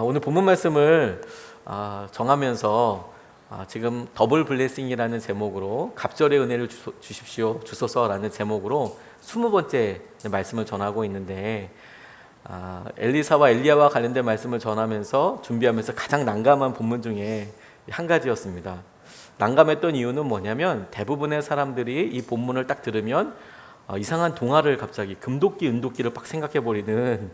오늘 본문 말씀을 정하면서 지금 더블 블레싱이라는 제목으로 갑절의 은혜를 주십시오 주소서라는 제목으로 20번째 말씀을 전하고 있는데 엘리사와 엘리야와 관련된 말씀을 전하면서 준비하면서 가장 난감한 본문 중에 한 가지였습니다. 난감했던 이유는 뭐냐면 대부분의 사람들이 이 본문을 딱 들으면 이상한 동화를 갑자기 금도끼 은도끼를 막 생각해버리는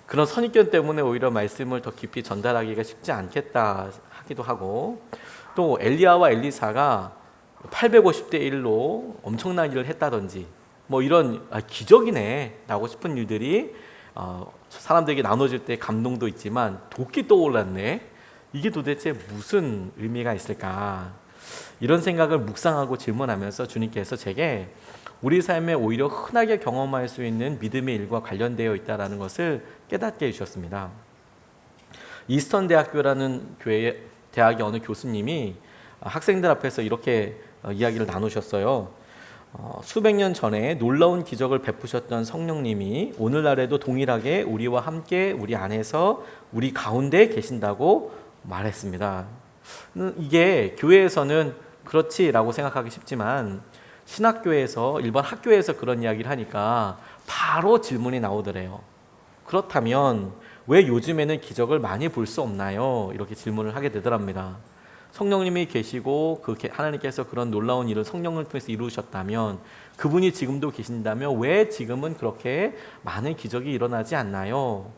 그런 선입견 때문에 오히려 말씀을 더 깊이 전달하기가 쉽지 않겠다 하기도 하고, 또 엘리야와 엘리사가 850대 1로 엄청난 일을 했다든지 뭐 이런 기적이네 라고 싶은 일들이 사람들에게 나눠질 때 감동도 있지만 도끼 떠올랐네, 이게 도대체 무슨 의미가 있을까, 이런 생각을 묵상하고 질문하면서 주님께서 제게 우리 삶에 오히려 흔하게 경험할 수 있는 믿음의 일과 관련되어 있다는 것을 깨닫게 해주셨습니다. 이스턴 대학교라는 대학의 어느 교수님이 학생들 앞에서 이렇게 이야기를 나누셨어요. 수백 년 전에 놀라운 기적을 베푸셨던 성령님이 오늘날에도 동일하게 우리와 함께 우리 안에서 우리 가운데 계신다고 말했습니다. 이게 교회에서는 그렇지라고 생각하기 쉽지만 신학교에서, 일반 학교에서 그런 이야기를 하니까 바로 질문이 나오더래요. 그렇다면 왜 요즘에는 기적을 많이 볼 수 없나요? 이렇게 질문을 하게 되더랍니다. 성령님이 계시고 하나님께서 그런 놀라운 일을 성령을 통해서 이루셨다면, 그분이 지금도 계신다면 왜 지금은 그렇게 많은 기적이 일어나지 않나요?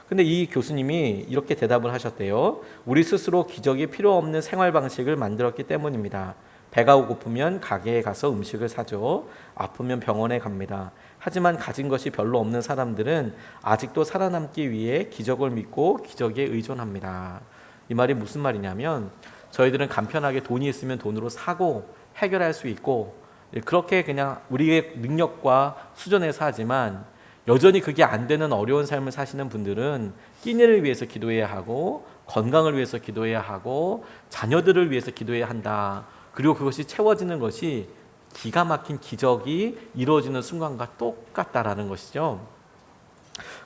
근데 이 교수님이 이렇게 대답을 하셨대요. 우리 스스로 기적이 필요 없는 생활 방식을 만들었기 때문입니다. 배가 고프면 가게에 가서 음식을 사죠. 아프면 병원에 갑니다. 하지만 가진 것이 별로 없는 사람들은 아직도 살아남기 위해 기적을 믿고 기적에 의존합니다. 이 말이 무슨 말이냐면, 저희들은 간편하게 돈이 있으면 돈으로 사고 해결할 수 있고 그렇게 그냥 우리의 능력과 수준에서 하지만, 여전히 그게 안 되는 어려운 삶을 사시는 분들은 끼니를 위해서 기도해야 하고 건강을 위해서 기도해야 하고 자녀들을 위해서 기도해야 한다. 그리고 그것이 채워지는 것이 기가 막힌 기적이 이루어지는 순간과 똑같다라는 것이죠.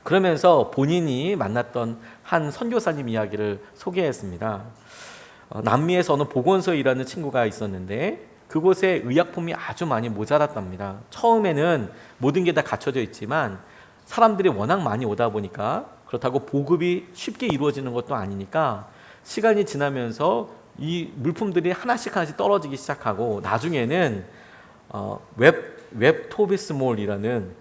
그러면서 본인이 만났던 한 선교사님 이야기를 소개했습니다. 남미에서 어느 보건소에 일하는 친구가 있었는데 그곳에 의약품이 아주 많이 모자랐답니다. 처음에는 모든 게 다 갖춰져 있지만 사람들이 워낙 많이 오다 보니까, 그렇다고 보급이 쉽게 이루어지는 것도 아니니까 시간이 지나면서 이 물품들이 하나씩 떨어지기 시작하고, 나중에는 웹토비스몰이라는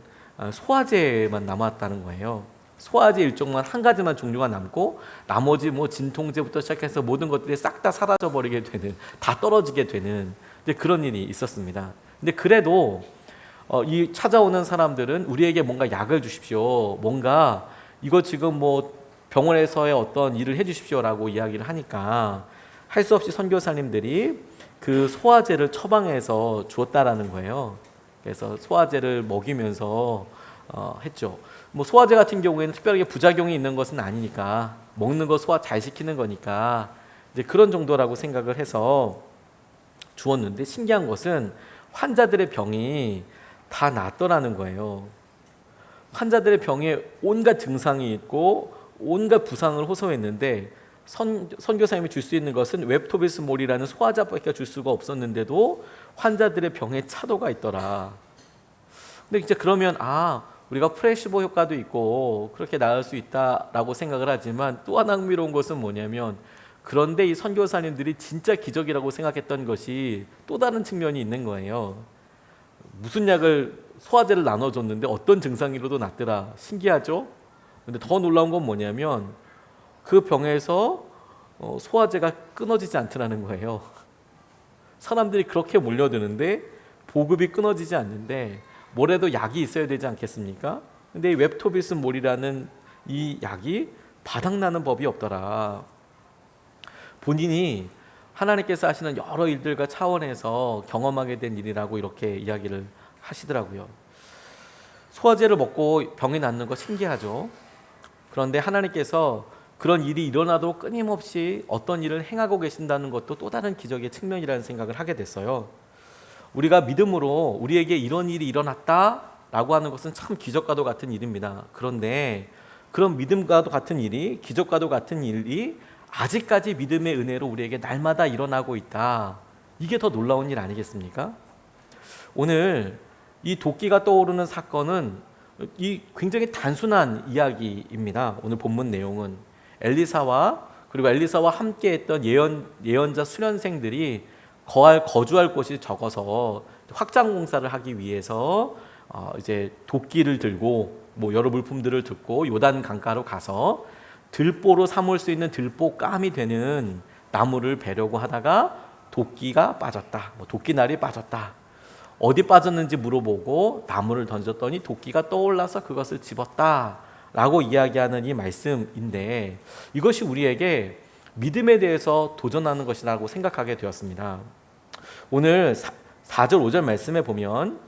소화제만 남았다는 거예요. 소화제 일종만 한 가지만 종류가 남고 나머지 뭐 진통제부터 시작해서 모든 것들이 싹 다 사라져 버리게 되는, 다 떨어지게 되는 그런 일이 있었습니다. 근데 그래도 이 찾아오는 사람들은 우리에게 뭔가 약을 주십시오, 뭔가 이거 지금 뭐 병원에서의 어떤 일을 해주십시오라고 이야기를 하니까 할 수 없이 선교사님들이 그 소화제를 처방해서 주었다라는 거예요. 그래서 소화제를 먹이면서 했죠. 뭐 소화제 같은 경우에는 특별하게 부작용이 있는 것은 아니니까, 먹는 거 소화 잘 시키는 거니까 이제 그런 정도라고 생각을 해서 주었는데, 신기한 것은 환자들의 병이 다 낫더라는 거예요. 환자들의 병에 온갖 증상이 있고 온갖 부상을 호소했는데 선교사님이 줄 수 있는 것은 웹토비스몰이라는 소화제밖에 줄 수가 없었는데도 환자들의 병에 차도가 있더라. 근데 이제 그러면 우리가 플레시보 효과도 있고 그렇게 나을 수 있다라고 생각을 하지만, 또 하나 흥미로운 것은 뭐냐면, 그런데 이 선교사님들이 진짜 기적이라고 생각했던 것이 또 다른 측면이 있는 거예요. 무슨 약을, 소화제를 나눠줬는데 어떤 증상이라도 낫더라. 신기하죠? 근데 더 놀라운 건 뭐냐면 그 병에서 소화제가 끊어지지 않더라는 거예요. 사람들이 그렇게 몰려드는데 보급이 끊어지지 않는데 뭐래도 약이 있어야 되지 않겠습니까? 근데 이 웹토비스몰이라는 이 약이 바닥나는 법이 없더라. 본인이 하나님께서 하시는 여러 일들과 차원에서 경험하게 된 일이라고 이렇게 이야기를 하시더라고요. 소화제를 먹고 병이 낫는 거 신기하죠? 그런데 하나님께서 그런 일이 일어나도 끊임없이 어떤 일을 행하고 계신다는 것도 또 다른 기적의 측면이라는 생각을 하게 됐어요. 우리가 믿음으로 우리에게 이런 일이 일어났다라고 하는 것은 참 기적과도 같은 일입니다. 그런데 그런 믿음과도 같은 일이, 기적과도 같은 일이 아직까지 믿음의 은혜로 우리에게 날마다 일어나고 있다. 이게 더 놀라운 일 아니겠습니까? 오늘 이 도끼가 떠오르는 사건은 이 굉장히 단순한 이야기입니다. 오늘 본문 내용은 엘리사와 함께했던 예언자 수련생들이 거주할 곳이 적어서 확장 공사를 하기 위해서 이제 도끼를 들고 여러 물품들을 듣고 요단 강가로 가서 들보로 삼을 수 있는 들보감이 되는 나무를 베려고 하다가 도끼가 빠졌다. 도끼날이 빠졌다. 어디 빠졌는지 물어보고 나무를 던졌더니 도끼가 떠올라서 그것을 집었다 라고 이야기하는 이 말씀인데, 이것이 우리에게 믿음에 대해서 도전하는 것이라고 생각하게 되었습니다. 오늘 4절 5절 말씀에 보면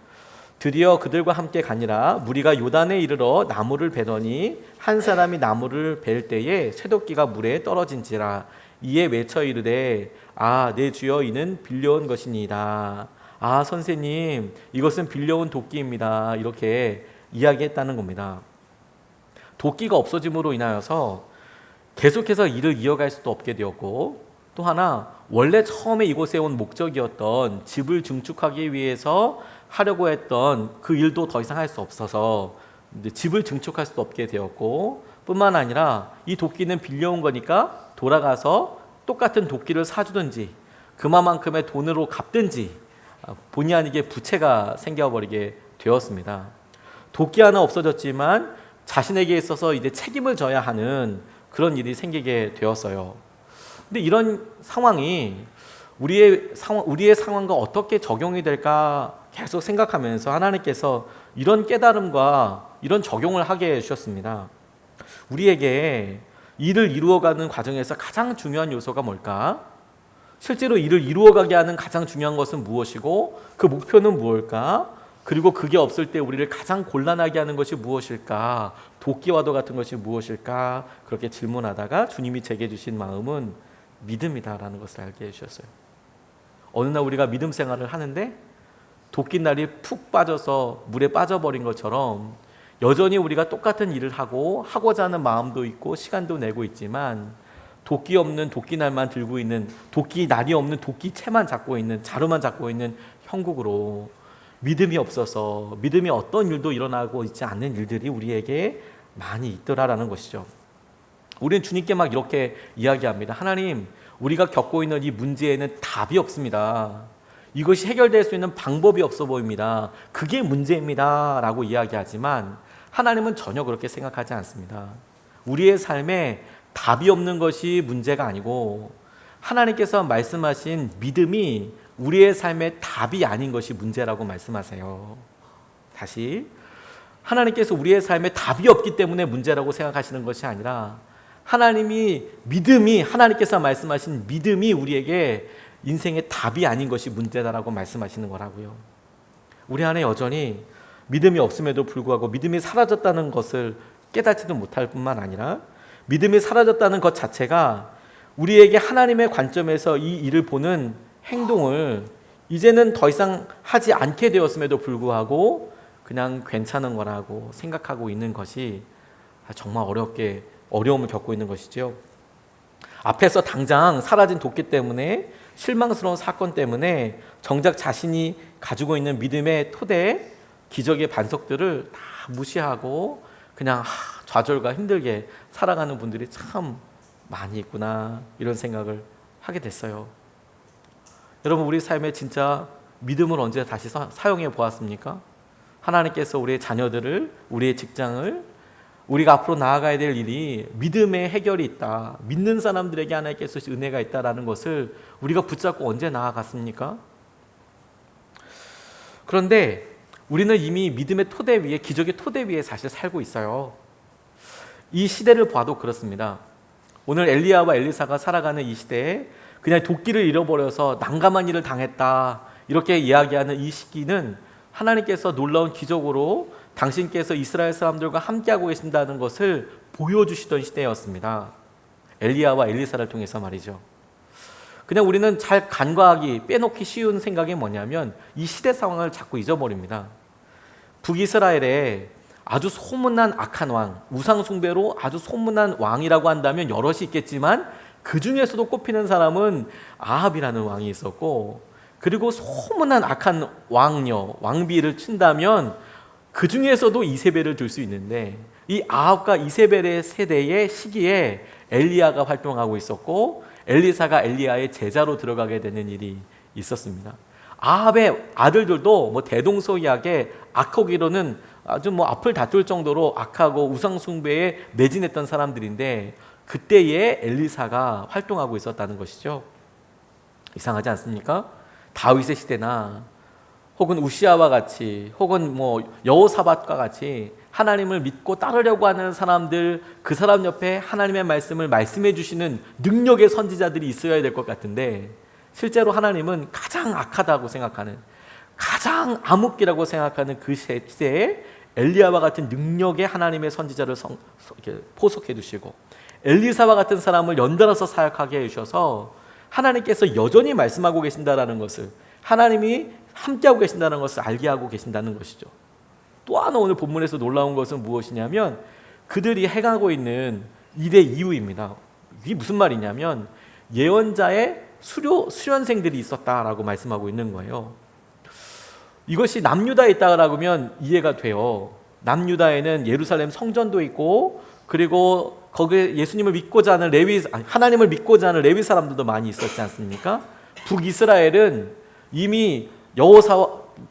드디어 그들과 함께 가니라 무리가 요단에 이르러 나무를 베더니 한 사람이 나무를 벨 때에 쇠도끼가 물에 떨어진지라. 이에 외쳐 이르되 내 주여 이는 빌려온 것이니이다. 선생님 이것은 빌려온 도끼입니다. 이렇게 이야기했다는 겁니다. 도끼가 없어짐으로 인하여서 계속해서 일을 이어갈 수도 없게 되었고, 또 하나 원래 처음에 이곳에 온 목적이었던 집을 증축하기 위해서 하려고 했던 그 일도 더 이상 할 수 없어서 집을 증축할 수도 없게 되었고, 뿐만 아니라 이 도끼는 빌려온 거니까 돌아가서 똑같은 도끼를 사주든지 그만큼의 돈으로 갚든지 본의 아니게 부채가 생겨버리게 되었습니다. 도끼 하나 없어졌지만 자신에게 있어서 이제 책임을 져야 하는 그런 일이 생기게 되었어요. 근데 이런 상황이 우리의 상황과 어떻게 적용이 될까 계속 생각하면서 하나님께서 이런 깨달음과 이런 적용을 하게 해주셨습니다. 우리에게 일을 이루어가는 과정에서 가장 중요한 요소가 뭘까? 실제로 일을 이루어가게 하는 가장 중요한 것은 무엇이고 그 목표는 무엇일까? 그리고 그게 없을 때 우리를 가장 곤란하게 하는 것이 무엇일까? 도끼와도 같은 것이 무엇일까? 그렇게 질문하다가 주님이 제게 주신 마음은 믿음이다라는 것을 알게 해주셨어요. 어느 날 우리가 믿음 생활을 하는데 도끼날이 푹 빠져서 물에 빠져버린 것처럼 여전히 우리가 똑같은 일을 하고자 하는 마음도 있고 시간도 내고 있지만 도끼 없는 도끼날만 들고 있는, 도끼날이 없는 도끼채만 잡고 있는, 자루만 잡고 있는 형국으로 믿음이 없어서 믿음이 어떤 일도 일어나고 있지 않는 일들이 우리에게 많이 있더라라는 것이죠. 우리는 주님께 막 이렇게 이야기합니다. 하나님, 우리가 겪고 있는 이 문제에는 답이 없습니다. 이것이 해결될 수 있는 방법이 없어 보입니다. 그게 문제입니다 라고 이야기하지만 하나님은 전혀 그렇게 생각하지 않습니다. 우리의 삶에 답이 없는 것이 문제가 아니고 하나님께서 말씀하신 믿음이 우리의 삶의 답이 아닌 것이 문제라고 말씀하세요. 다시, 하나님께서 우리의 삶에 답이 없기 때문에 문제라고 생각하시는 것이 아니라 하나님께서 말씀하신 믿음이 우리에게 인생의 답이 아닌 것이 문제다라고 말씀하시는 거라고요. 우리 안에 여전히 믿음이 없음에도 불구하고 믿음이 사라졌다는 것을 깨닫지도 못할 뿐만 아니라 믿음이 사라졌다는 것 자체가 우리에게 하나님의 관점에서 이 일을 보는 행동을 이제는 더 이상 하지 않게 되었음에도 불구하고 그냥 괜찮은 거라고 생각하고 있는 것이 정말 어려움을 겪고 있는 것이죠. 앞에서 당장 사라진 도끼 때문에, 실망스러운 사건 때문에 정작 자신이 가지고 있는 믿음의 토대, 기적의 반석들을 다 무시하고 그냥 좌절과 힘들게 살아가는 분들이 참 많이 있구나, 이런 생각을 하게 됐어요. 여러분, 우리 삶에 진짜 믿음을 언제 다시 사용해 보았습니까? 하나님께서 우리의 자녀들을, 우리의 직장을, 우리가 앞으로 나아가야 될 일이 믿음의 해결이 있다, 믿는 사람들에게 하나님께서 은혜가 있다라는 것을 우리가 붙잡고 언제 나아갔습니까? 그런데 우리는 이미 믿음의 토대 위에, 기적의 토대 위에 사실 살고 있어요. 이 시대를 봐도 그렇습니다. 오늘 엘리야와 엘리사가 살아가는 이 시대에 그냥 도끼를 잃어버려서 난감한 일을 당했다, 이렇게 이야기하는 이 시기는 하나님께서 놀라운 기적으로 당신께서 이스라엘 사람들과 함께하고 계신다는 것을 보여주시던 시대였습니다. 엘리야와 엘리사를 통해서 말이죠. 그냥 우리는 잘 간과하기, 빼놓기 쉬운 생각이 뭐냐면 이 시대 상황을 자꾸 잊어버립니다. 북이스라엘에 아주 소문난 악한 왕, 우상 숭배로 아주 소문난 왕이라고 한다면 여럿이 있겠지만 그 중에서도 꼽히는 사람은 아합이라는 왕이 있었고, 그리고 소문난 악한 왕녀, 왕비를 친다면 그 중에서도 이세벨을 들 수 있는데, 이 아합과 이세벨의 세대의 시기에 엘리야가 활동하고 있었고 엘리사가 엘리야의 제자로 들어가게 되는 일이 있었습니다. 아합의 아들들도 뭐 대동소이하게 악하기로는 아주 뭐 앞을 다툴 정도로 악하고 우상 숭배에 매진했던 사람들인데, 그때에 엘리사가 활동하고 있었다는 것이죠. 이상하지 않습니까? 다윗의 시대나 혹은 우시아와 같이, 혹은 뭐 여호사밧과 같이 하나님을 믿고 따르려고 하는 사람들, 그 사람 옆에 하나님의 말씀을 말씀해 주시는 능력의 선지자들이 있어야 될 것 같은데, 실제로 하나님은 가장 악하다고 생각하는, 가장 암흑기라고 생각하는 그 시대에 엘리야와 같은 능력의 하나님의 선지자를 이렇게 포석해 두시고 엘리사와 같은 사람을 연달아서 사역하게 해주셔서 하나님께서 여전히 말씀하고 계신다는 것을, 하나님이 함께하고 계신다는 것을 알게 하고 계신다는 것이죠. 또 하나 오늘 본문에서 놀라운 것은 무엇이냐면 그들이 행하고 있는 일의 이유입니다. 이게 무슨 말이냐면 예언자의 수련생들이 있었다라고 말씀하고 있는 거예요. 이것이 남유다에 있다라고 하면 이해가 돼요. 남유다에는 예루살렘 성전도 있고, 그리고 거기에 예수님을 믿고자 하는 하나님을 믿고자 하는 레위 사람들도 많이 있었지 않습니까? 북이스라엘은 이미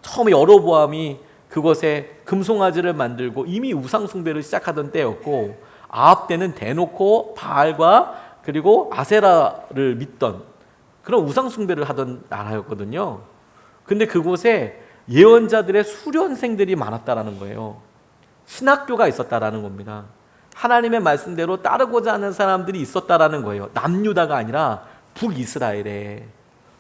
처음에 여로보암이 그것에 금송아지를 만들고 이미 우상 숭배를 시작하던 때였고, 아합 때는 대놓고 바알과 그리고 아세라를 믿던 그런 우상 숭배를 하던 나라였거든요. 근데 그곳에 예언자들의 수련생들이 많았다라는 거예요. 신학교가 있었다라는 겁니다. 하나님의 말씀대로 따르고자 하는 사람들이 있었다라는 거예요. 남유다가 아니라 북이스라엘에.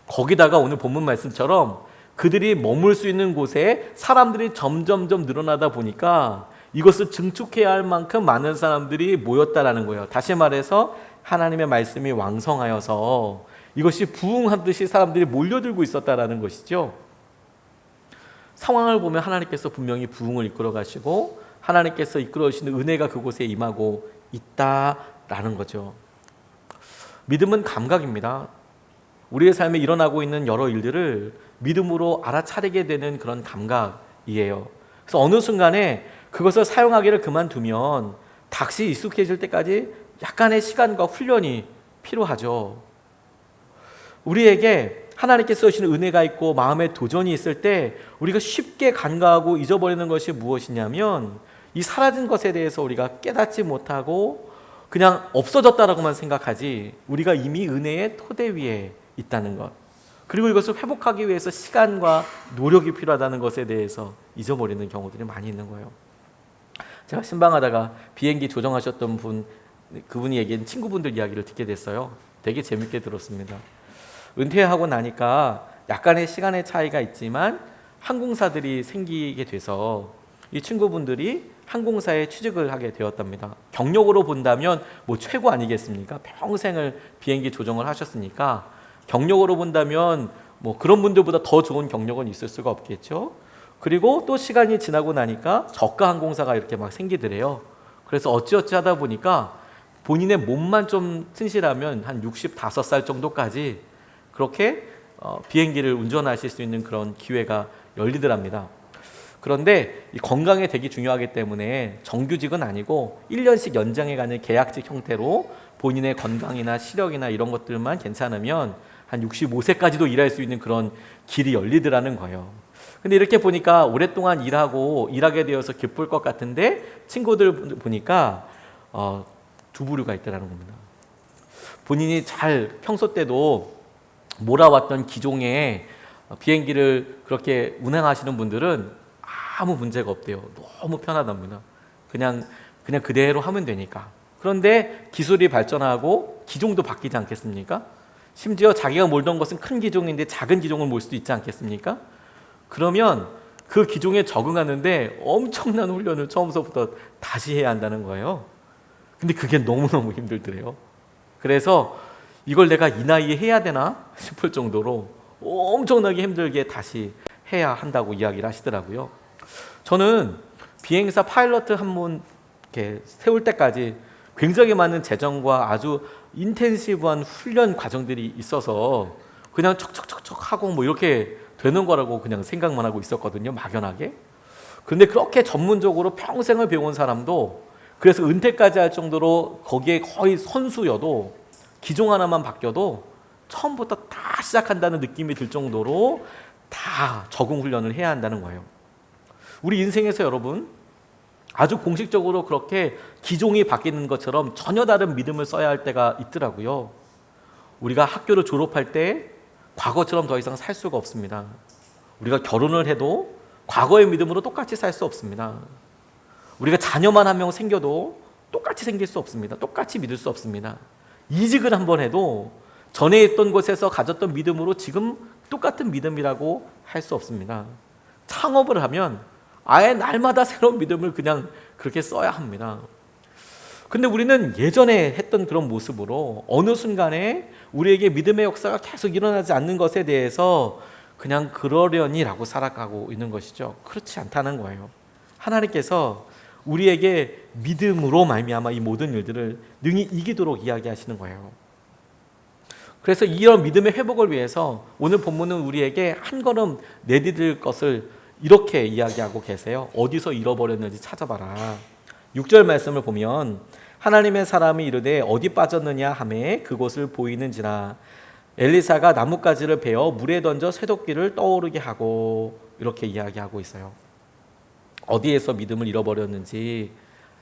거기다가 오늘 본문 말씀처럼 그들이 머물 수 있는 곳에 사람들이 점점점 늘어나다 보니까 이것을 증축해야 할 만큼 많은 사람들이 모였다라는 거예요. 다시 말해서 하나님의 말씀이 왕성하여서 이것이 부흥하듯이 사람들이 몰려들고 있었다라는 것이죠. 상황을 보면 하나님께서 분명히 부흥을 이끌어 가시고 하나님께서 이끌어 주시는 은혜가 그곳에 임하고 있다라는 거죠. 믿음은 감각입니다. 우리의 삶에 일어나고 있는 여러 일들을 믿음으로 알아차리게 되는 그런 감각이에요. 그래서 어느 순간에 그것을 사용하기를 그만두면 다시 익숙해질 때까지 약간의 시간과 훈련이 필요하죠. 우리에게 하나님께서 주시는 은혜가 있고 마음에 도전이 있을 때 우리가 쉽게 간과하고 잊어버리는 것이 무엇이냐면 이 사라진 것에 대해서 우리가 깨닫지 못하고 그냥 없어졌다라고만 생각하지, 우리가 이미 은혜의 토대 위에 있다는 것, 그리고 이것을 회복하기 위해서 시간과 노력이 필요하다는 것에 대해서 잊어버리는 경우들이 많이 있는 거예요. 제가 신방하다가 비행기 조정하셨던 그분이 얘기한 친구분들 이야기를 듣게 됐어요. 되게 재밌게 들었습니다. 은퇴하고 나니까 약간의 시간의 차이가 있지만 항공사들이 생기게 돼서 이 친구분들이 항공사에 취직을 하게 되었답니다. 경력으로 본다면 뭐 최고 아니겠습니까? 평생을 비행기 조정을 하셨으니까 경력으로 본다면 뭐 그런 분들보다 더 좋은 경력은 있을 수가 없겠죠. 그리고 또 시간이 지나고 나니까 저가 항공사가 이렇게 막 생기더래요. 그래서 어찌어찌 하다 보니까 본인의 몸만 좀 튼실하면 한 65살 정도까지 그렇게 비행기를 운전하실 수 있는 그런 기회가 열리더랍니다. 그런데 이 건강에 되게 중요하기 때문에 정규직은 아니고 1년씩 연장해가는 계약직 형태로 본인의 건강이나 시력이나 이런 것들만 괜찮으면 한 65세까지도 일할 수 있는 그런 길이 열리더라는 거예요. 근데 이렇게 보니까 오랫동안 일하게 되어서 기쁠 것 같은데 친구들 보니까 두 부류가 있다는 겁니다. 본인이 잘 평소 때도 몰아왔던 기종의 비행기를 그렇게 운행하시는 분들은 아무 문제가 없대요. 너무 편하답니다. 그냥 그대로 하면 되니까. 그런데 기술이 발전하고 기종도 바뀌지 않겠습니까? 심지어 자기가 몰던 것은 큰 기종인데 작은 기종을 몰 수도 있지 않겠습니까? 그러면 그 기종에 적응하는데 엄청난 훈련을 처음부터 다시 해야 한다는 거예요. 근데 그게 너무너무 힘들더래요. 그래서 이걸 내가 이 나이에 해야 되나 싶을 정도로 엄청나게 힘들게 다시 해야 한다고 이야기를 하시더라고요. 저는 비행사 파일럿 한 분 이렇게 세울 때까지 굉장히 많은 재정과 아주 인텐시브한 훈련 과정들이 있어서 그냥 척척척척 하고 뭐 이렇게 되는 거라고 그냥 생각만 하고 있었거든요, 막연하게. 그런데 그렇게 전문적으로 평생을 배운 사람도, 그래서 은퇴까지 할 정도로 거기에 거의 선수여도 기종 하나만 바뀌어도 처음부터 다 시작한다는 느낌이 들 정도로 다 적응 훈련을 해야 한다는 거예요. 우리 인생에서 여러분, 아주 공식적으로 그렇게 기종이 바뀌는 것처럼 전혀 다른 믿음을 써야 할 때가 있더라고요. 우리가 학교를 졸업할 때 과거처럼 더 이상 살 수가 없습니다. 우리가 결혼을 해도 과거의 믿음으로 똑같이 살 수 없습니다. 우리가 자녀만 한 명 생겨도 똑같이 생길 수 없습니다. 똑같이 믿을 수 없습니다. 이직을 한번 해도 전에 있던 곳에서 가졌던 믿음으로 지금 똑같은 믿음이라고 할 수 없습니다. 창업을 하면 아예 날마다 새로운 믿음을 그냥 그렇게 써야 합니다. 근데 우리는 예전에 했던 그런 모습으로 어느 순간에 우리에게 믿음의 역사가 계속 일어나지 않는 것에 대해서 그냥 그러려니라고 살아가고 있는 것이죠. 그렇지 않다는 거예요. 하나님께서 우리에게 믿음으로 말미암아 이 모든 일들을 능히 이기도록 이야기하시는 거예요. 그래서 이런 믿음의 회복을 위해서 오늘 본문은 우리에게 한 걸음 내디딜 것을 이렇게 이야기하고 계세요. 어디서 잃어버렸는지 찾아봐라. 6절 말씀을 보면 하나님의 사람이 이르되 어디 빠졌느냐 하매 그곳을 보이는지라. 엘리사가 나뭇가지를 베어 물에 던져 쇠도끼를 떠오르게 하고, 이렇게 이야기하고 있어요. 어디에서 믿음을 잃어버렸는지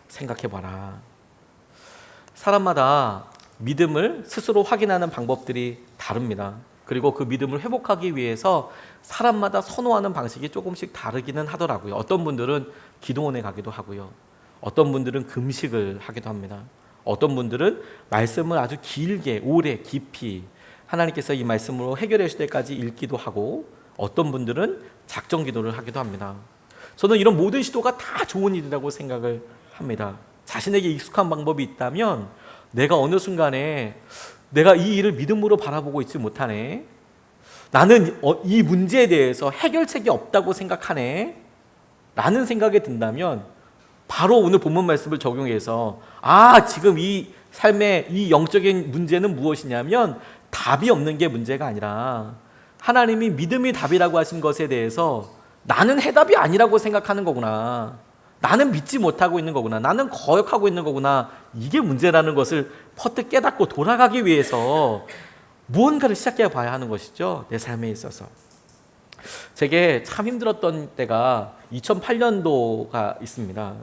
생각해봐라. 사람마다 믿음을 스스로 확인하는 방법들이 다릅니다. 그리고 그 믿음을 회복하기 위해서 사람마다 선호하는 방식이 조금씩 다르기는 하더라고요. 어떤 분들은 기도원에 가기도 하고요. 어떤 분들은 금식을 하기도 합니다. 어떤 분들은 말씀을 아주 길게 오래 깊이 하나님께서 이 말씀으로 해결해 주실 때까지 읽기도 하고, 어떤 분들은 작정 기도를 하기도 합니다. 저는 이런 모든 시도가 다 좋은 일이라고 생각을 합니다. 자신에게 익숙한 방법이 있다면 내가 어느 순간에 내가 이 일을 믿음으로 바라보고 있지 못하네, 나는 이 문제에 대해서 해결책이 없다고 생각하네 라는 생각이 든다면 바로 오늘 본문 말씀을 적용해서 지금 이 삶의 이 영적인 문제는 무엇이냐면 답이 없는 게 문제가 아니라 하나님이 믿음이 답이라고 하신 것에 대해서 나는 해답이 아니라고 생각하는 거구나, 나는 믿지 못하고 있는 거구나, 나는 거역하고 있는 거구나, 이게 문제라는 것을 퍼뜩 깨닫고 돌아가기 위해서 무언가를 시작해 봐야 하는 것이죠. 내 삶에 있어서. 제게 참 힘들었던 때가 2008년도가 있습니다.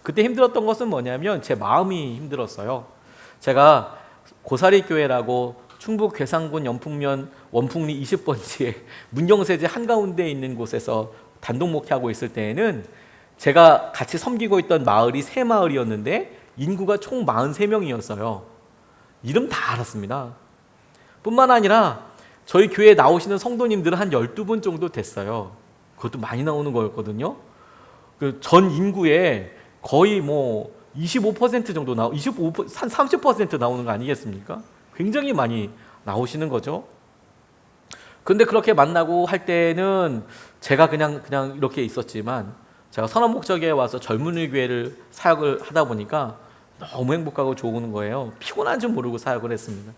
그때 힘들었던 것은 뭐냐면 제 마음이 힘들었어요. 제가 고사리 교회라고 충북 괴산군 연풍면 원풍리 20번지에 문경세제 한가운데에 있는 곳에서 단독 목회하고 있을 때에는 제가 같이 섬기고 있던 마을이 세 마을이었는데 인구가 총 43명이었어요. 이름 다 알았습니다. 뿐만 아니라 저희 교회에 나오시는 성도님들은 한 12분 정도 됐어요. 그것도 많이 나오는 거였거든요. 그 전 인구의 거의 25% 정도 한 30% 나오는 거 아니겠습니까? 굉장히 많이 나오시는 거죠. 근데 그렇게 만나고 할 때는 제가 그냥 이렇게 있었지만, 제가 선한 목적에 와서 젊은이 교회를 사역을 하다 보니까 너무 행복하고 좋은 거예요. 피곤한 줄 모르고 사역을 했습니다.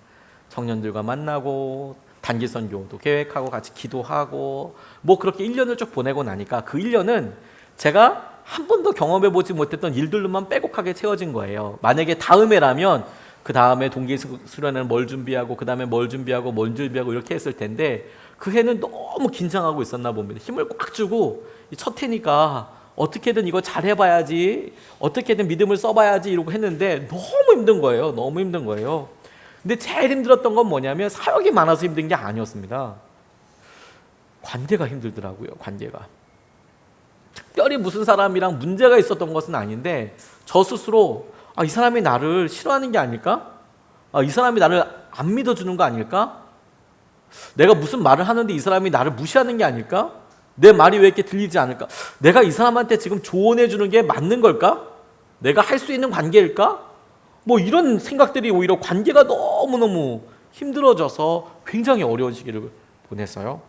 청년들과 만나고 단기 선교도 계획하고 같이 기도하고 그렇게 1년을 쭉 보내고 나니까 그 1년은 제가 한 번도 경험해 보지 못했던 일들로만 빼곡하게 채워진 거예요. 만약에 다음 해라면 그 다음에 동기 수련회는 뭘 준비하고 그 다음에 뭘 준비하고 뭘 준비하고 이렇게 했을 텐데, 그 해는 너무 긴장하고 있었나 봅니다. 힘을 꽉 주고 첫 해니까 어떻게든 이거 잘 해봐야지, 어떻게든 믿음을 써봐야지 이러고 했는데 너무 힘든 거예요. 너무 힘든 거예요. 근데 제일 힘들었던 건 뭐냐면 사역이 많아서 힘든 게 아니었습니다. 관계가 힘들더라고요. 관계가. 특별히 무슨 사람이랑 문제가 있었던 것은 아닌데 저 스스로 이 사람이 나를 싫어하는 게 아닐까? 이 사람이 나를 안 믿어주는 거 아닐까? 내가 무슨 말을 하는데 이 사람이 나를 무시하는 게 아닐까? 내 말이 왜 이렇게 들리지 않을까? 내가 이 사람한테 지금 조언해 주는 게 맞는 걸까? 내가 할 수 있는 관계일까? 이런 생각들이 오히려 관계가 너무너무 힘들어져서 굉장히 어려운 시기를 보냈어요.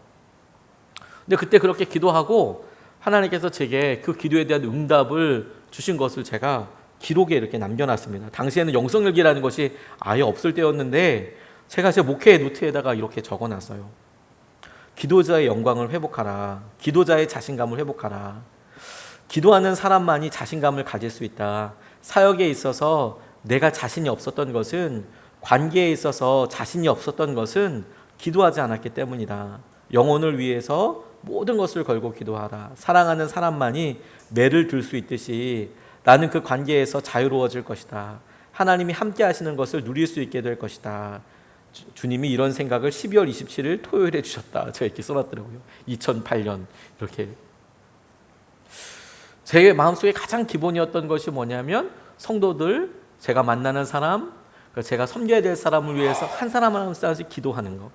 근데 그때 그렇게 기도하고 하나님께서 제게 그 기도에 대한 응답을 주신 것을 제가 기록에 이렇게 남겨놨습니다. 당시에는 영성일기라는 것이 아예 없을 때였는데 제가 제 목회 노트에다가 이렇게 적어놨어요. 기도자의 영광을 회복하라. 기도자의 자신감을 회복하라. 기도하는 사람만이 자신감을 가질 수 있다. 사역에 있어서 내가 자신이 없었던 것은, 관계에 있어서 자신이 없었던 것은 기도하지 않았기 때문이다. 영혼을 위해서 모든 것을 걸고 기도하라. 사랑하는 사람만이 매를 들 수 있듯이 나는 그 관계에서 자유로워질 것이다. 하나님이 함께 하시는 것을 누릴 수 있게 될 것이다. 주님이 이런 생각을 12월 27일 토요일에 주셨다. 제가 이렇게 써놨더라고요. 2008년 이렇게. 제 마음속에 가장 기본이었던 것이 뭐냐면 성도들, 제가 만나는 사람, 제가 섬겨야 될 사람을 위해서 한 사람 한 사람씩 기도하는 거.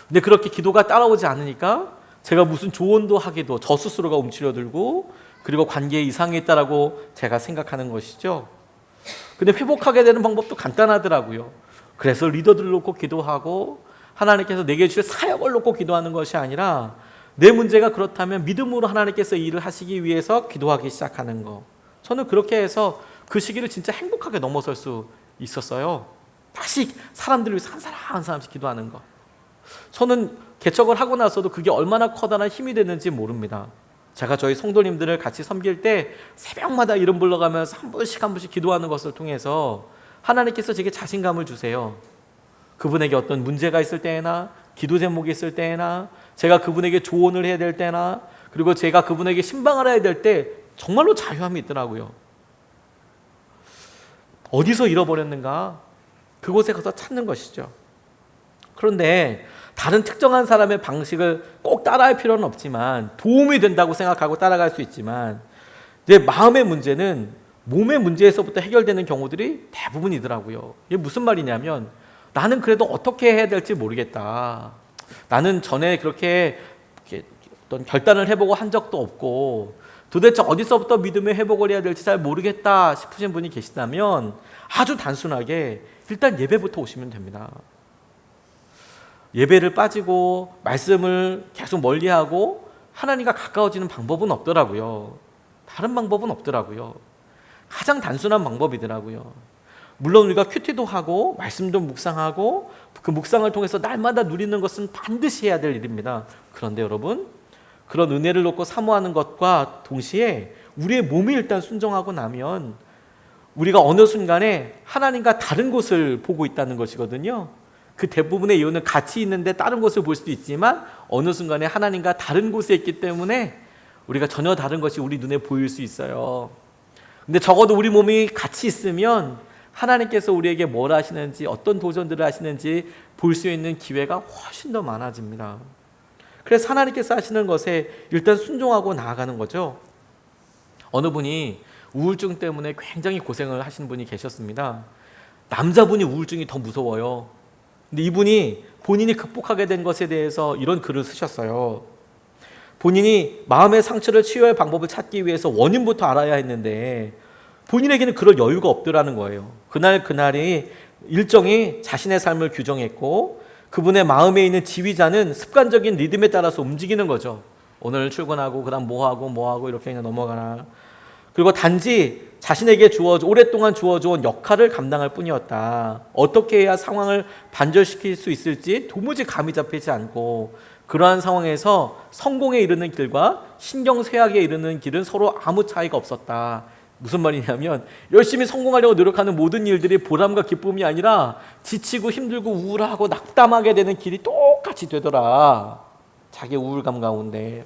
근데 그렇게 기도가 따라오지 않으니까 제가 무슨 조언도 하기도 저 스스로가 움츠려들고, 그리고 관계에 이상이 있다라고 제가 생각하는 것이죠. 근데 회복하게 되는 방법도 간단하더라고요. 그래서 리더들을 놓고 기도하고 하나님께서 내게 주실 사역을 놓고 기도하는 것이 아니라 내 문제가 그렇다면 믿음으로 하나님께서 일을 하시기 위해서 기도하기 시작하는 거. 저는 그렇게 해서 그 시기를 진짜 행복하게 넘어설 수 있었어요. 다시 사람들을 위해서 한 사람 한 사람씩 기도하는 거. 저는 개척을 하고 나서도 그게 얼마나 커다란 힘이 되는지 모릅니다. 제가 저희 성도님들을 같이 섬길 때 새벽마다 이름 불러가면서 한 분씩 기도하는 것을 통해서 하나님께서 제게 자신감을 주세요. 그분에게 어떤 문제가 있을 때나, 기도 제목이 있을 때나, 제가 그분에게 조언을 해야 될 때나, 그리고 제가 그분에게 신방을 해야 될 때 정말로 자유함이 있더라고요. 어디서 잃어버렸는가? 그곳에 가서 찾는 것이죠. 그런데 다른 특정한 사람의 방식을 꼭 따라할 필요는 없지만, 도움이 된다고 생각하고 따라갈 수 있지만, 이제 마음의 문제는 몸의 문제에서부터 해결되는 경우들이 대부분이더라고요. 이게 무슨 말이냐면, 나는 그래도 어떻게 해야 될지 모르겠다. 나는 전에 그렇게 어떤 결단을 해보고 한 적도 없고 도대체 어디서부터 믿음의 회복을 해야 될지 잘 모르겠다 싶으신 분이 계시다면 아주 단순하게 일단 예배부터 오시면 됩니다. 예배를 빠지고 말씀을 계속 멀리하고 하나님과 가까워지는 방법은 없더라고요. 다른 방법은 없더라고요. 가장 단순한 방법이더라고요. 물론 우리가 큐티도 하고 말씀도 묵상하고 그 묵상을 통해서 날마다 누리는 것은 반드시 해야 될 일입니다. 그런데 여러분, 그런 은혜를 놓고 사모하는 것과 동시에 우리의 몸이 일단 순종하고 나면 우리가 어느 순간에 하나님과 다른 곳을 보고 있다는 것이거든요. 그 대부분의 이유는 같이 있는데 다른 곳을 볼 수도 있지만 어느 순간에 하나님과 다른 곳에 있기 때문에 우리가 전혀 다른 것이 우리 눈에 보일 수 있어요. 근데 적어도 우리 몸이 같이 있으면 하나님께서 우리에게 뭘 하시는지, 어떤 도전들을 하시는지 볼 수 있는 기회가 훨씬 더 많아집니다. 그래서 하나님께서 하시는 것에 일단 순종하고 나아가는 거죠. 어느 분이 우울증 때문에 굉장히 고생을 하신 분이 계셨습니다. 남자분이 우울증이 더 무서워요. 근데 이분이 본인이 극복하게 된 것에 대해서 이런 글을 쓰셨어요. 본인이 마음의 상처를 치유할 방법을 찾기 위해서 원인부터 알아야 했는데 본인에게는 그럴 여유가 없더라는 거예요. 그날이 일정이 자신의 삶을 규정했고 그분의 마음에 있는 지휘자는 습관적인 리듬에 따라서 움직이는 거죠. 오늘 출근하고 그다음 뭐하고 이렇게 그냥 넘어가나. 그리고 단지 자신에게 오랫동안 주어져온 역할을 감당할 뿐이었다. 어떻게 해야 상황을 반전시킬 수 있을지 도무지 감이 잡히지 않고 그러한 상황에서 성공에 이르는 길과 신경쇠약에 이르는 길은 서로 아무 차이가 없었다. 무슨 말이냐면 열심히 성공하려고 노력하는 모든 일들이 보람과 기쁨이 아니라 지치고 힘들고 우울하고 낙담하게 되는 길이 똑같이 되더라. 자기 우울감 가운데.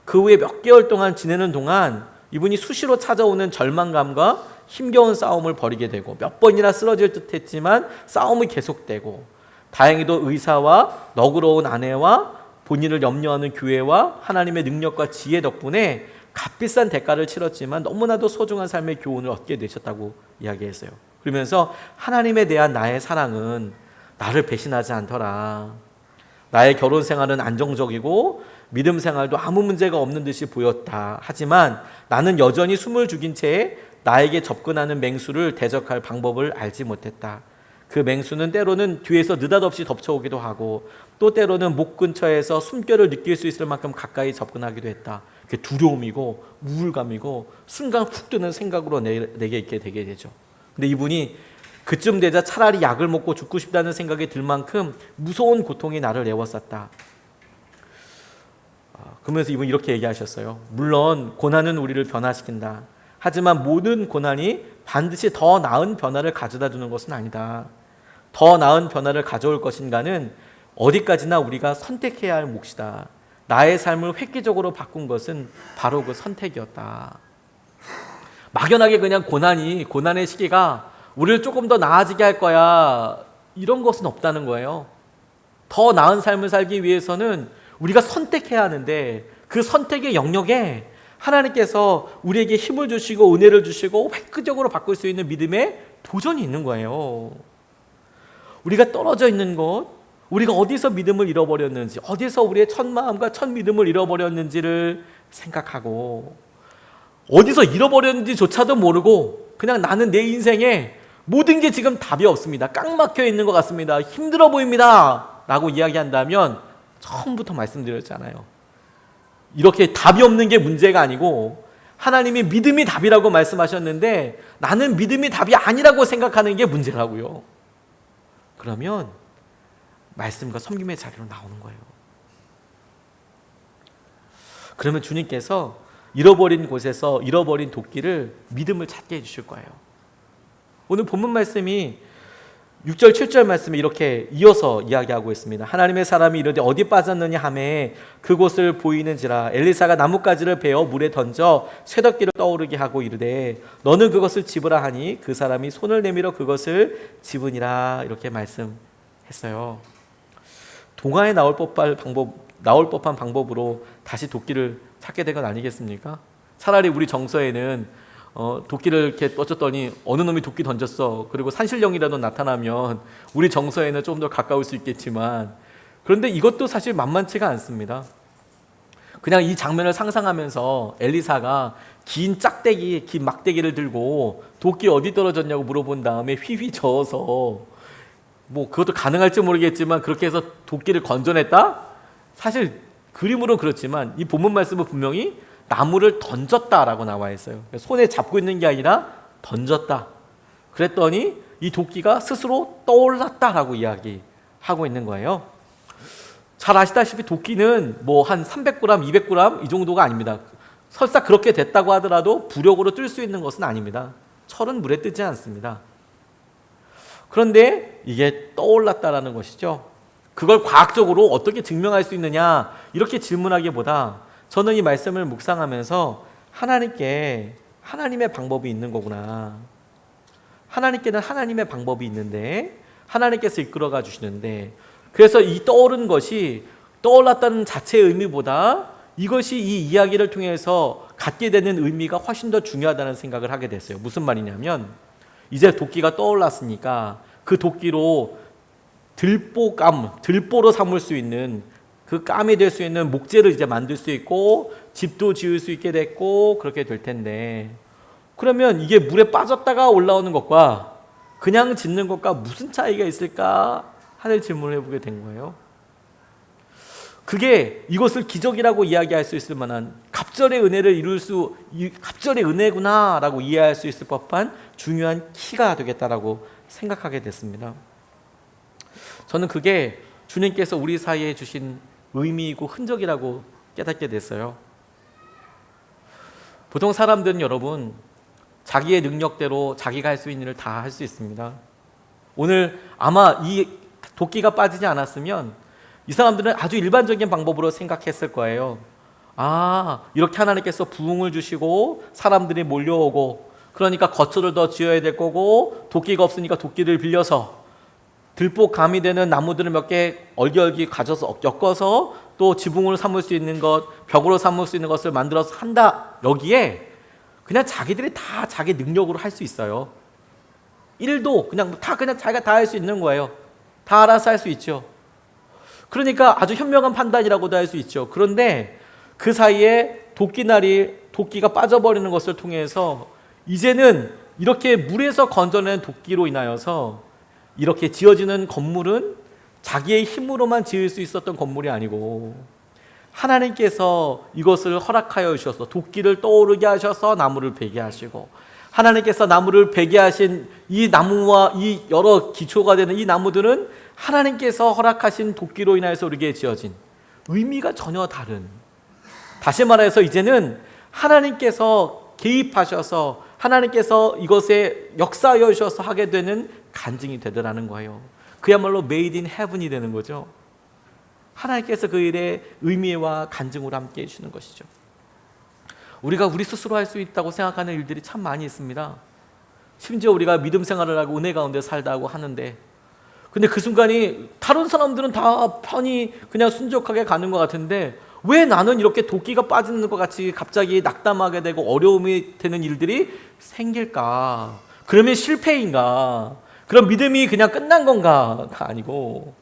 그 후에 몇 개월 동안 지내는 동안 이분이 수시로 찾아오는 절망감과 힘겨운 싸움을 벌이게 되고 몇 번이나 쓰러질 듯 했지만 싸움이 계속되고 다행히도 의사와 너그러운 아내와 본인을 염려하는 교회와 하나님의 능력과 지혜 덕분에 값비싼 대가를 치렀지만 너무나도 소중한 삶의 교훈을 얻게 되셨다고 이야기했어요. 그러면서 하나님에 대한 나의 사랑은 나를 배신하지 않더라. 나의 결혼 생활은 안정적이고 믿음 생활도 아무 문제가 없는 듯이 보였다. 하지만 나는 여전히 숨을 죽인 채 나에게 접근하는 맹수를 대적할 방법을 알지 못했다. 그 맹수는 때로는 뒤에서 느닷없이 덮쳐오기도 하고 또 때로는 목 근처에서 숨결을 느낄 수 있을 만큼 가까이 접근하기도 했다. 그게 두려움이고 우울감이고 순간 훅 드는 생각으로 내게 있게 되게 되죠. 근데 이분이 그쯤 되자 차라리 약을 먹고 죽고 싶다는 생각이 들 만큼 무서운 고통이 나를 애워쌌다. 그러면서 이분이 이렇게 얘기하셨어요. 물론 고난은 우리를 변화시킨다. 하지만 모든 고난이 반드시 더 나은 변화를 가져다 주는 것은 아니다. 더 나은 변화를 가져올 것인가는 어디까지나 우리가 선택해야 할 몫이다. 나의 삶을 획기적으로 바꾼 것은 바로 그 선택이었다. 막연하게 그냥 고난의 시기가 우리를 조금 더 나아지게 할 거야, 이런 것은 없다는 거예요. 더 나은 삶을 살기 위해서는 우리가 선택해야 하는데 그 선택의 영역에 하나님께서 우리에게 힘을 주시고 은혜를 주시고 획기적으로 바꿀 수 있는 믿음의 도전이 있는 거예요. 우리가 떨어져 있는 것, 우리가 어디서 믿음을 잃어버렸는지, 어디서 우리의 첫 마음과 첫 믿음을 잃어버렸는지를 생각하고, 어디서 잃어버렸는지조차도 모르고 그냥 나는 내 인생에 모든 게 지금 답이 없습니다, 꽉 막혀 있는 것 같습니다, 힘들어 보입니다 라고 이야기한다면, 처음부터 말씀드렸잖아요, 이렇게 답이 없는 게 문제가 아니고 하나님이 믿음이 답이라고 말씀하셨는데 나는 믿음이 답이 아니라고 생각하는 게 문제라고요. 그러면 말씀과 섬김의 자리로 나오는 거예요. 그러면 주님께서 잃어버린 곳에서 잃어버린 도끼를 믿음을 찾게 해주실 거예요. 오늘 본문 말씀이 6절 7절 말씀에 이렇게 이어서 이야기하고 있습니다. 하나님의 사람이 이르되 어디 빠졌느냐 하매 그곳을 보이는지라. 엘리사가 나뭇가지를 베어 물에 던져 쇠덕기를 떠오르게 하고 이르되 너는 그것을 집으라 하니 그 사람이 손을 내밀어 그것을 집으니라. 이렇게 말씀했어요. 동화에 나올 법한 방법으로 다시 도끼를 찾게 된 건 아니겠습니까? 차라리 우리 정서에는 도끼를 이렇게 던졌더니 어느 놈이 도끼 던졌어, 그리고 산신령이라도 나타나면 우리 정서에는 좀 더 가까울 수 있겠지만, 그런데 이것도 사실 만만치가 않습니다. 그냥 이 장면을 상상하면서 엘리사가 긴 막대기를 들고 도끼 어디 떨어졌냐고 물어본 다음에 휘휘 저어서, 뭐 그것도 가능할지 모르겠지만 그렇게 해서 도끼를 건져냈다? 사실 그림으로 그렇지만 이 본문 말씀은 분명히 나무를 던졌다라고 나와 있어요. 손에 잡고 있는 게 아니라 던졌다. 그랬더니 이 도끼가 스스로 떠올랐다라고 이야기하고 있는 거예요. 잘 아시다시피 도끼는 뭐 한 300g, 200g 이 정도가 아닙니다. 설사 그렇게 됐다고 하더라도 부력으로 뜰 수 있는 것은 아닙니다. 철은 물에 뜨지 않습니다. 그런데 이게 떠올랐다라는 것이죠. 그걸 과학적으로 어떻게 증명할 수 있느냐, 이렇게 질문하기보다 저는 이 말씀을 묵상하면서 하나님의 방법이 있는 거구나. 하나님께는 하나님의 방법이 있는데 하나님께서 이끌어가 주시는데, 그래서 이 떠오른 것이 떠올랐다는 자체의 의미보다 이것이 이 이야기를 통해서 갖게 되는 의미가 훨씬 더 중요하다는 생각을 하게 됐어요. 무슨 말이냐면, 이제 도끼가 떠올랐으니까 그 도끼로 들보로 삼을 수 있는, 그 깜이 될 수 있는 목재를 이제 만들 수 있고 집도 지을 수 있게 됐고 그렇게 될 텐데, 그러면 이게 물에 빠졌다가 올라오는 것과 그냥 짓는 것과 무슨 차이가 있을까 하는 질문을 해보게 된 거예요. 그게 이것을 기적이라고 이야기할 수 있을 만한, 갑절의 은혜구나라고 이해할 수 있을 법한 중요한 키가 되겠다라고 생각하게 됐습니다. 저는 그게 주님께서 우리 사이에 주신 의미이고 흔적이라고 깨닫게 됐어요. 보통 사람들은 여러분, 자기의 능력대로 자기가 할 수 있는 일을 다 할 수 있습니다. 오늘 아마 이 도끼가 빠지지 않았으면 이 사람들은 아주 일반적인 방법으로 생각했을 거예요. 이렇게 하나님께서 부흥을 주시고 사람들이 몰려오고, 그러니까 거처를 더 지어야 될 거고, 도끼가 없으니까 도끼를 빌려서 들보감이 되는 나무들을 몇 개 얼기얼기 가져서 엮어서 또 지붕으로 삼을 수 있는 것, 벽으로 삼을 수 있는 것을 만들어서 한다. 여기에 그냥 자기들이 다 자기 능력으로 할 수 있어요. 일도 그냥 자기가 다 할 수 있는 거예요. 다 알아서 할 수 있죠. 그러니까 아주 현명한 판단이라고도 할 수 있죠. 그런데 그 사이에 도끼가 빠져버리는 것을 통해서 이제는 이렇게 물에서 건져낸 도끼로 인하여서 이렇게 지어지는 건물은 자기의 힘으로만 지을 수 있었던 건물이 아니고 하나님께서 이것을 허락하여 주셔서 도끼를 떠오르게 하셔서 나무를 베게 하시고, 하나님께서 나무를 베게 하신 이 나무와 이 여러 기초가 되는 이 나무들은 하나님께서 허락하신 도끼로 인해서 우리에게 지어진 의미가 전혀 다른, 다시 말해서 이제는 하나님께서 개입하셔서 하나님께서 이것에 역사하여 주셔서 하게 되는 간증이 되더라는 거예요. 그야말로 made in heaven이 되는 거죠. 하나님께서 그 일에 의미와 간증으로 함께 해주시는 것이죠. 우리가 우리 스스로 할 수 있다고 생각하는 일들이 참 많이 있습니다. 심지어 우리가 믿음 생활을 하고 은혜 가운데 살다고 하는데, 근데 그 순간이 다른 사람들은 다 편히 그냥 순적하게 가는 것 같은데 왜 나는 이렇게 도끼가 빠지는 것 같이 갑자기 낙담하게 되고 어려움이 되는 일들이 생길까? 그러면 실패인가? 그럼 믿음이 그냥 끝난 건가가 아니고,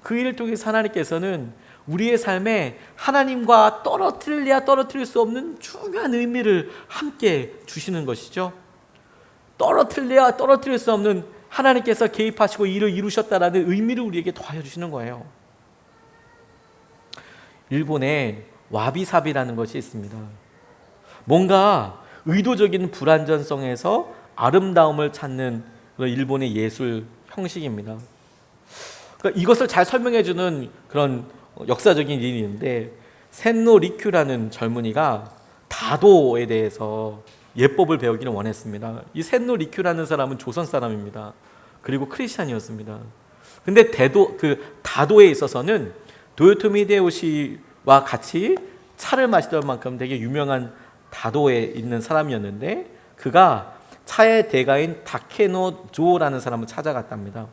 그 일을 통해서 하나님께서는 우리의 삶에 하나님과 떨어뜨려야 떨어뜨릴 수 없는 중요한 의미를 함께 주시는 것이죠. 떨어뜨려야 떨어뜨릴 수 없는 하나님께서 개입하시고 일을 이루셨다라는 의미를 우리에게 더하여 주시는 거예요. 일본에 와비사비라는 것이 있습니다. 뭔가 의도적인 불완전성에서 아름다움을 찾는 일본의 예술 형식입니다. 그러니까 이것을 잘 설명해 주는 그런 역사적인 일이 있는데, 센노 리큐라는 젊은이가 다도에 대해서 예법을 배우기를 원했습니다. 이 센노 리큐라는 사람은 조선 사람입니다. 그리고 크리스찬이었습니다. 근데 다도에 있어서는 도요토미 히데요시와 같이 차를 마시던 만큼 되게 유명한 다도에 있는 사람이었는데, 그가 차의 대가인 다케노 조라는 사람을 찾아갔답니다.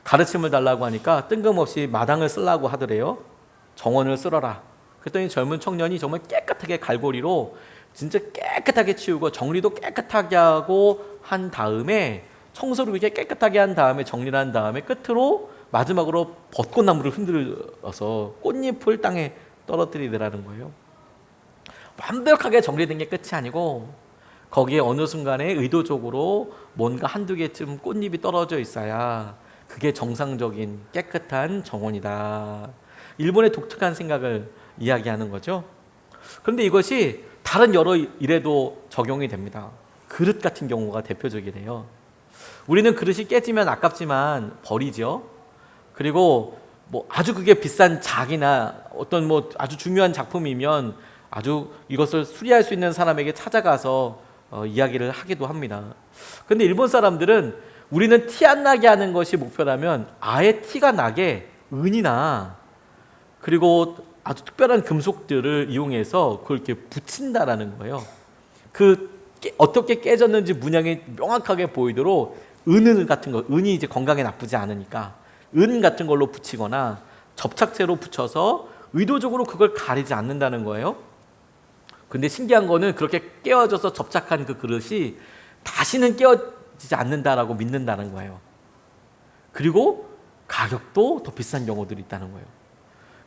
가르침을 달라고 하니까 뜬금없이 마당을 쓰려고 하더래요. 정원을 쓸어라. 그랬더니 젊은 청년이 정말 깨끗하게 갈고리로 진짜 깨끗하게 치우고 정리도 깨끗하게 하고 한 다음에, 청소를 이렇게 깨끗하게 한 다음에 정리를 한 다음에 끝으로 마지막으로 벚꽃나무를 흔들어서 꽃잎을 땅에 떨어뜨리더라는 거예요. 완벽하게 정리된 게 끝이 아니고 거기에 어느 순간에 의도적으로 뭔가 한두 개쯤 꽃잎이 떨어져 있어야 그게 정상적인 깨끗한 정원이다. 일본의 독특한 생각을 이야기하는 거죠. 그런데 이것이 다른 여러 일에도 적용이 됩니다. 그릇 같은 경우가 대표적이래요. 우리는 그릇이 깨지면 아깝지만 버리죠. 그리고 뭐 아주 그게 비싼 작이나 어떤 뭐 아주 중요한 작품이면 아주 이것을 수리할 수 있는 사람에게 찾아가서 이야기를 하기도 합니다. 그런데 일본 사람들은 우리는 티 안 나게 하는 것이 목표라면 아예 티가 나게 은이나 그리고 아주 특별한 금속들을 이용해서 그걸 이렇게 붙인다라는 거예요. 어떻게 깨졌는지 문양이 명확하게 보이도록 은 같은 거, 은이 이제 건강에 나쁘지 않으니까 은 같은 걸로 붙이거나 접착제로 붙여서 의도적으로 그걸 가리지 않는다는 거예요. 근데 신기한 거는 그렇게 깨어져서 접착한 그 그릇이 다시는 깨어지지 않는다라고 믿는다는 거예요. 그리고 가격도 더 비싼 경우들이 있다는 거예요.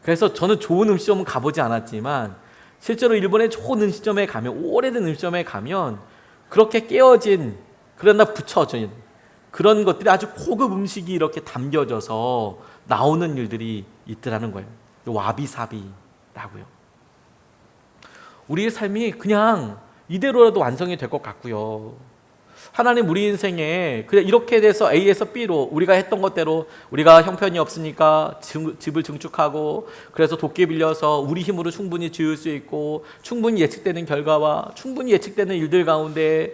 그래서 저는 좋은 음식점은 가보지 않았지만 실제로 일본의 좋은 음식점에 가면, 오래된 음식점에 가면 그렇게 깨어진, 그러나 붙여진 그런 것들이 아주 고급 음식이 이렇게 담겨져서 나오는 일들이 있더라는 거예요. 와비사비라고요. 우리의 삶이 그냥 이대로라도 완성이 될 것 같고요. 하나님 우리 인생에 그냥 이렇게 돼서 A에서 B로 우리가 했던 것대로, 우리가 형편이 없으니까 집을 증축하고 그래서 도끼 빌려서 우리 힘으로 충분히 지을 수 있고 충분히 예측되는 결과와 충분히 예측되는 일들 가운데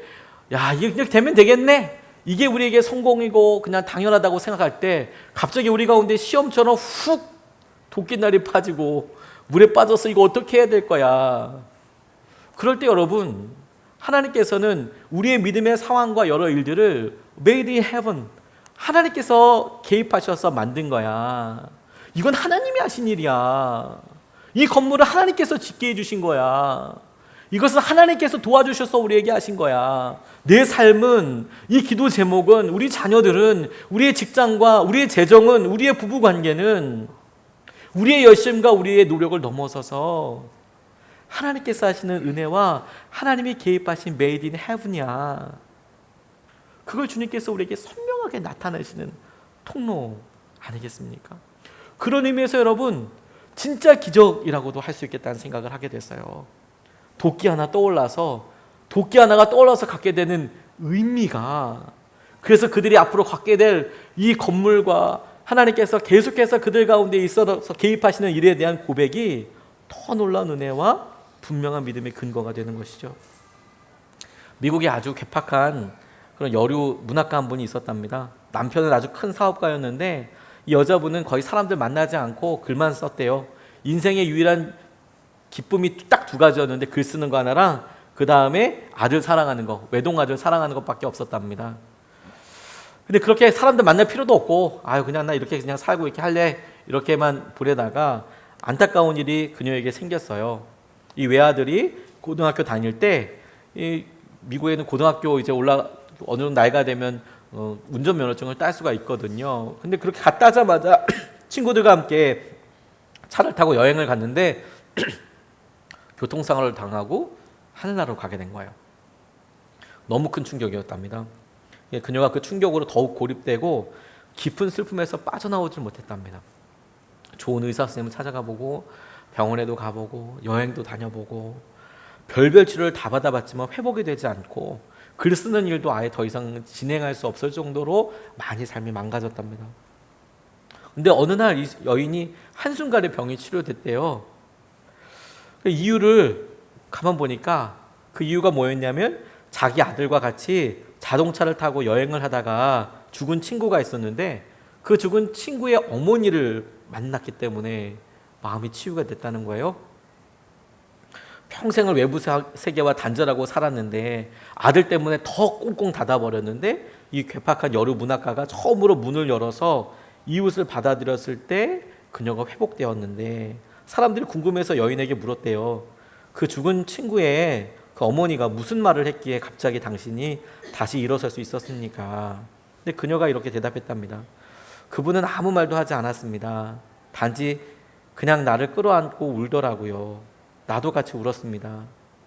야, 이렇게 되면 되겠네, 이게 우리에게 성공이고 그냥 당연하다고 생각할 때 갑자기 우리 가운데 시험처럼 훅 도끼날이 파지고 물에 빠져서 이거 어떻게 해야 될 거야. 그럴 때 여러분, 하나님께서는 우리의 믿음의 상황과 여러 일들을 made in heaven, 하나님께서 개입하셔서 만든 거야. 이건 하나님이 하신 일이야. 이 건물을 하나님께서 짓게 해주신 거야. 이것은 하나님께서 도와주셔서 우리에게 하신 거야. 내 삶은, 이 기도 제목은, 우리 자녀들은, 우리의 직장과 우리의 재정은, 우리의 부부관계는 우리의 열심과 우리의 노력을 넘어서서 하나님께서 하시는 은혜와 하나님이 개입하신 made in heaven이야. 그걸 주님께서 우리에게 선명하게 나타내시는 통로 아니겠습니까? 그런 의미에서 여러분 진짜 기적이라고도 할 수 있겠다는 생각을 하게 됐어요. 도끼 하나가 떠올라서 갖게 되는 의미가, 그래서 그들이 앞으로 갖게 될 이 건물과 하나님께서 계속해서 그들 가운데 있어서 개입하시는 일에 대한 고백이 더 놀라운 은혜와 분명한 믿음의 근거가 되는 것이죠. 미국에 아주 괴팍한 그런 여류 문학가 한 분이 있었답니다. 남편은 아주 큰 사업가였는데 이 여자분은 거의 사람들 만나지 않고 글만 썼대요. 인생의 유일한 기쁨이 딱 두 가지였는데 글 쓰는 거 하나랑 그 다음에 아들 사랑하는 거, 외동아들 사랑하는 것밖에 없었답니다. 근데 그렇게 사람들 만날 필요도 없고 그냥 나 이렇게 그냥 살고 이렇게 할래 이렇게만 보내다가 안타까운 일이 그녀에게 생겼어요. 이 외아들이 고등학교 다닐 때 이 미국에는 고등학교 이제 어느 정도 나이가 되면 운전면허증을 딸 수가 있거든요. 근데 그렇게 갔다 자마자 친구들과 함께 차를 타고 여행을 갔는데 교통사고를 당하고 하늘나라로 가게 된 거예요. 너무 큰 충격이었답니다. 그녀가 그 충격으로 더욱 고립되고 깊은 슬픔에서 빠져나오질 못했답니다. 좋은 의사 선생님을 찾아가 보고 병원에도 가보고 여행도 다녀보고 별별 치료를 다 받아봤지만 회복이 되지 않고 글 쓰는 일도 아예 더 이상 진행할 수 없을 정도로 많이 삶이 망가졌답니다. 근데 어느 날 이 여인이 한순간에 병이 치료됐대요. 그 이유를 가만 보니까 그 이유가 뭐였냐면 자기 아들과 같이 자동차를 타고 여행을 하다가 죽은 친구가 있었는데 그 죽은 친구의 어머니를 만났기 때문에 마음이 치유가 됐다는 거예요. 평생을 외부 세계와 단절하고 살았는데 아들 때문에 더 꽁꽁 닫아버렸는데 이 괴팍한 여류 문학가가 처음으로 문을 열어서 이웃을 받아들였을 때 그녀가 회복되었는데 사람들이 궁금해서 여인에게 물었대요. 그 죽은 친구의 그 어머니가 무슨 말을 했기에 갑자기 당신이 다시 일어설 수 있었습니까? 근데 그녀가 이렇게 대답했답니다. 그분은 아무 말도 하지 않았습니다. 단지 그냥 나를 끌어안고 울더라고요. 나도 같이 울었습니다.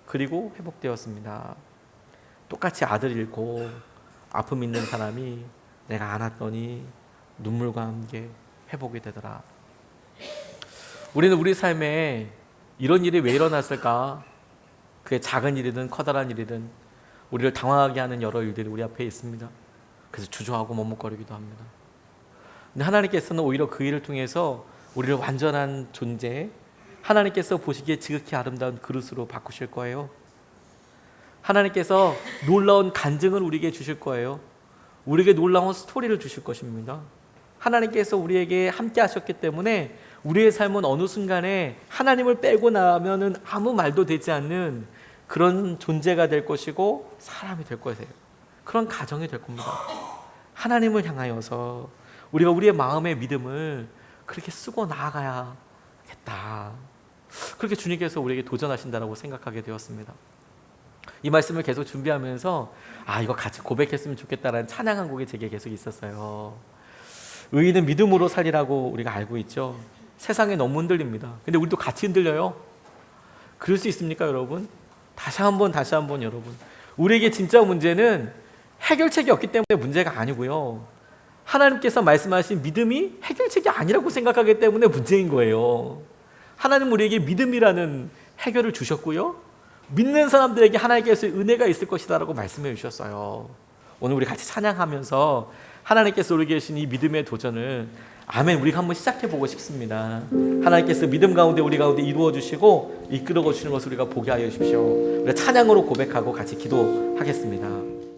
그리고 회복되었습니다. 똑같이 아들 잃고 아픔 있는 사람이 내가 안았더니 눈물과 함께 회복이 되더라. 우리는 우리 삶에 이런 일이 왜 일어났을까? 그게 작은 일이든 커다란 일이든 우리를 당황하게 하는 여러 일들이 우리 앞에 있습니다. 그래서 주저하고 머뭇거리기도 합니다. 근데 하나님께서는 오히려 그 일을 통해서 우리를 완전한 존재, 하나님께서 보시기에 지극히 아름다운 그릇으로 바꾸실 거예요. 하나님께서 놀라운 간증을 우리에게 주실 거예요. 우리에게 놀라운 스토리를 주실 것입니다. 하나님께서 우리에게 함께 하셨기 때문에 우리의 삶은 어느 순간에 하나님을 빼고 나면은 아무 말도 되지 않는 그런 존재가 될 것이고 사람이 될 거예요. 그런 가정이 될 겁니다. 하나님을 향하여서 우리가 우리의 마음의 믿음을 그렇게 쓰고 나아가야겠다. 그렇게 주님께서 우리에게 도전하신다고 생각하게 되었습니다. 이 말씀을 계속 준비하면서 이거 같이 고백했으면 좋겠다라는 찬양 한 곡이 제게 계속 있었어요. 의인은 믿음으로 살리라고 우리가 알고 있죠. 세상에 너무 흔들립니다. 근데 우리도 같이 흔들려요. 그럴 수 있습니까, 여러분? 다시 한번 여러분. 우리에게 진짜 문제는 해결책이 없기 때문에 문제가 아니고요. 하나님께서 말씀하신 믿음이 해결책이 아니라고 생각하기 때문에 문제인 거예요. 하나님 우리에게 믿음이라는 해결을 주셨고요. 믿는 사람들에게 하나님께서 은혜가 있을 것이다라고 말씀해 주셨어요. 오늘 우리 같이 찬양하면서 하나님께서 우리에게 주신 이 믿음의 도전을 우리가 한번 시작해 보고 싶습니다. 하나님께서 믿음 가운데 우리 가운데 이루어 주시고 이끌어 주시는 것을 우리가 보게 하여 주십시오. 우리가 찬양으로 고백하고 같이 기도하겠습니다.